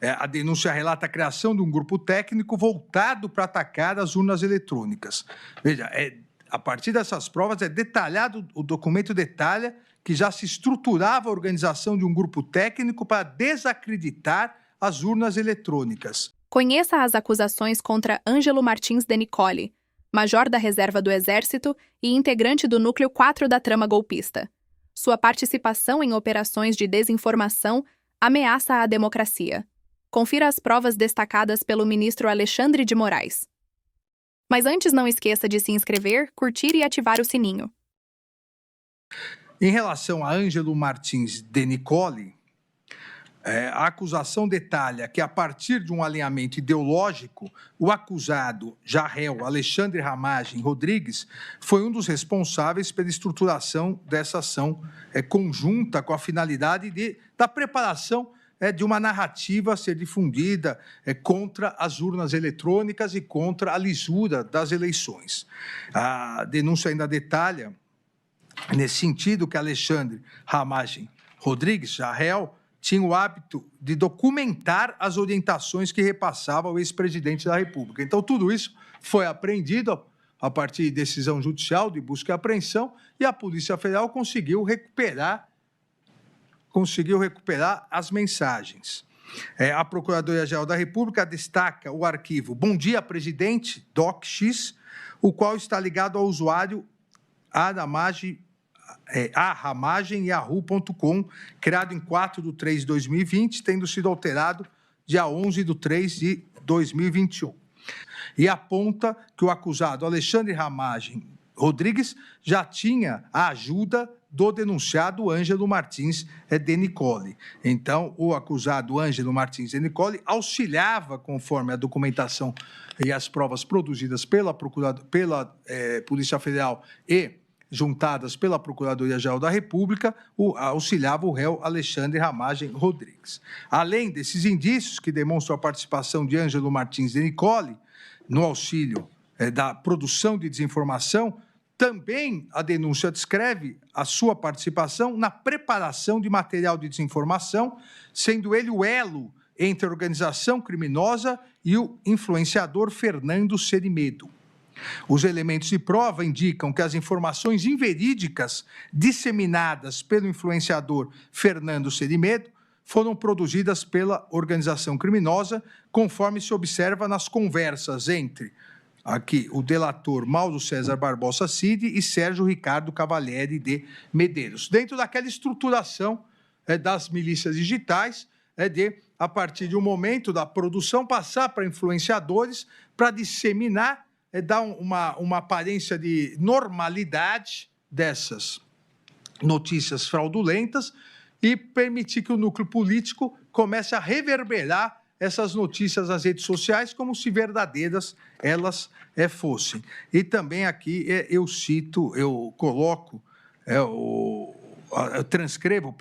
A denúncia relata a criação de um grupo técnico voltado para atacar as urnas eletrônicas. Veja, a partir dessas provas é detalhado, o documento detalha que já se estruturava a organização de um grupo técnico para desacreditar as urnas eletrônicas. Conheça as acusações contra Ângelo Martins de Nicoli, major da reserva do Exército e integrante do Núcleo 4 da trama golpista. Sua participação em operações de desinformação ameaça a democracia. Confira as provas destacadas pelo ministro Alexandre de Moraes. Mas antes, não esqueça de se inscrever, curtir e ativar o sininho. Em relação a Ângelo Martins de Nicoli, a acusação detalha que, a partir de um alinhamento ideológico, o acusado, já réu, Alexandre Ramagem Rodrigues, foi um dos responsáveis pela estruturação dessa ação conjunta com a finalidade da preparação de uma narrativa a ser difundida contra as urnas eletrônicas e contra a lisura das eleições. A denúncia ainda detalha, nesse sentido, que Alexandre Ramagem Rodrigues, já réu, tinha o hábito de documentar as orientações que repassava ao ex-presidente da República. Então, tudo isso foi apreendido a partir de decisão judicial de busca e apreensão, e a Polícia Federal conseguiu recuperar as mensagens. A Procuradoria-Geral da República destaca o arquivo Bom Dia Presidente, DocX, o qual está ligado ao usuário ramagemyahoo.com, criado em 4/3/2020, tendo sido alterado dia 11/3/2021. E aponta que o acusado Alexandre Ramagem Rodrigues já tinha a ajuda do denunciado Ângelo Martins de Nicoli. Então, o acusado Ângelo Martins de Nicoli auxiliava, conforme a documentação e as provas produzidas pela Polícia Federal e juntadas pela Procuradoria-Geral da República, auxiliava o réu Alexandre Ramagem Rodrigues. Além desses indícios que demonstram a participação de Ângelo Martins de Nicoli no auxílio da produção de desinformação, também a denúncia descreve a sua participação na preparação de material de desinformação, sendo ele o elo entre a organização criminosa e o influenciador Fernando Cerimedo. Os elementos de prova indicam que as informações inverídicas disseminadas pelo influenciador Fernando Cerimedo foram produzidas pela organização criminosa, conforme se observa nas conversas entre o delator Mauro César Barbosa Cid e Sérgio Ricardo Cavalieri de Medeiros, dentro daquela estruturação das milícias digitais, a partir de um momento da produção, passar para influenciadores para disseminar, dar uma aparência de normalidade dessas notícias fraudulentas e permitir que o núcleo político comece a reverberar essas notícias nas redes sociais como se verdadeiras elas fossem. E também aqui eu transcrevo,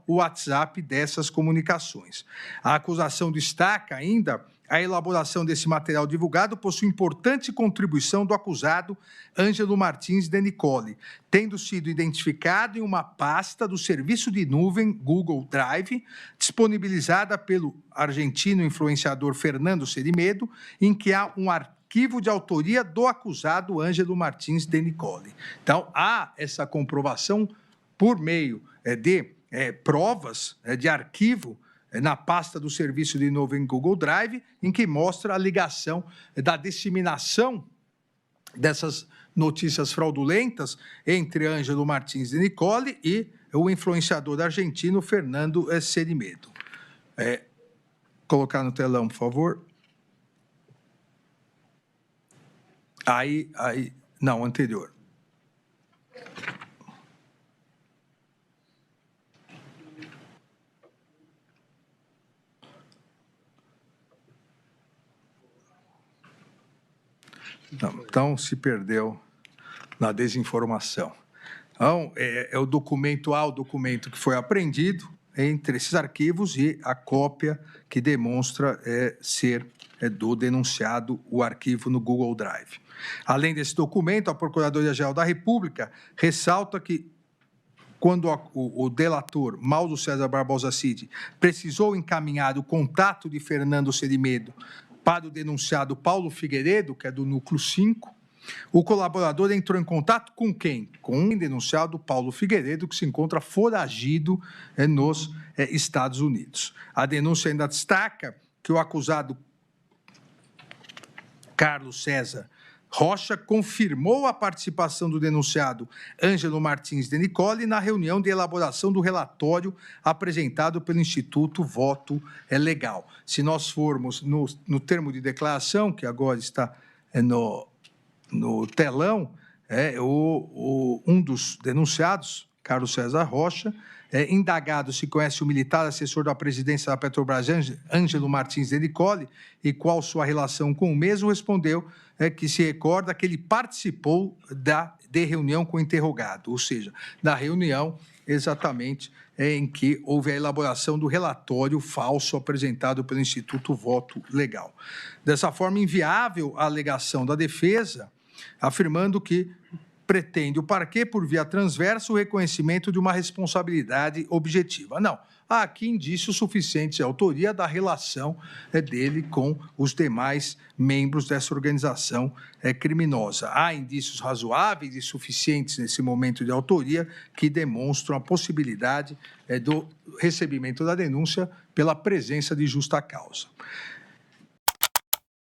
o WhatsApp dessas comunicações. A acusação destaca ainda a elaboração desse material divulgado possui importante contribuição do acusado Ângelo Martins de Nicoli, tendo sido identificado em uma pasta do serviço de nuvem Google Drive, disponibilizada pelo argentino influenciador Fernando Cerimedo, em que há um arquivo de autoria do acusado Ângelo Martins de Nicoli. Então, há essa comprovação por meio de provas de arquivo na pasta do serviço de nuvem Google Drive, em que mostra a ligação da disseminação dessas notícias fraudulentas entre Ângelo Martins de Nicoli e o influenciador argentino Fernando Cerimedo. Colocar no telão, por favor. Não, anterior. Então, se perdeu na desinformação. Então, é o documento A, o documento que foi apreendido entre esses arquivos e a cópia que demonstra ser do denunciado, o arquivo no Google Drive. Além desse documento, a Procuradoria-Geral da República ressalta que quando o delator Mauro César Barbosa Cid precisou encaminhar o contato de Fernando Cerimedo para o denunciado Paulo Figueiredo, que é do Núcleo 5, o colaborador entrou em contato com quem? Com o denunciado Paulo Figueiredo, que se encontra foragido nos Estados Unidos. A denúncia ainda destaca que o acusado Carlos César Rocha confirmou a participação do denunciado Ângelo Martins Denicoli na reunião de elaboração do relatório apresentado pelo Instituto Voto Legal. Se nós formos no termo de declaração, que agora está no telão, um dos denunciados, Carlos César Rocha, indagado se conhece o militar assessor da presidência da Petrobras, Ângelo Martins Denicoli, e qual sua relação com o mesmo, respondeu que se recorda que ele participou de reunião com o interrogado, ou seja, da reunião exatamente em que houve a elaboração do relatório falso apresentado pelo Instituto Voto Legal. Dessa forma, inviável a alegação da defesa, afirmando que pretende o parquê, por via transversa, o reconhecimento de uma responsabilidade objetiva. Não, há aqui indícios suficientes de autoria da relação dele com os demais membros dessa organização criminosa. Há indícios razoáveis e suficientes nesse momento de autoria que demonstram a possibilidade do recebimento da denúncia pela presença de justa causa.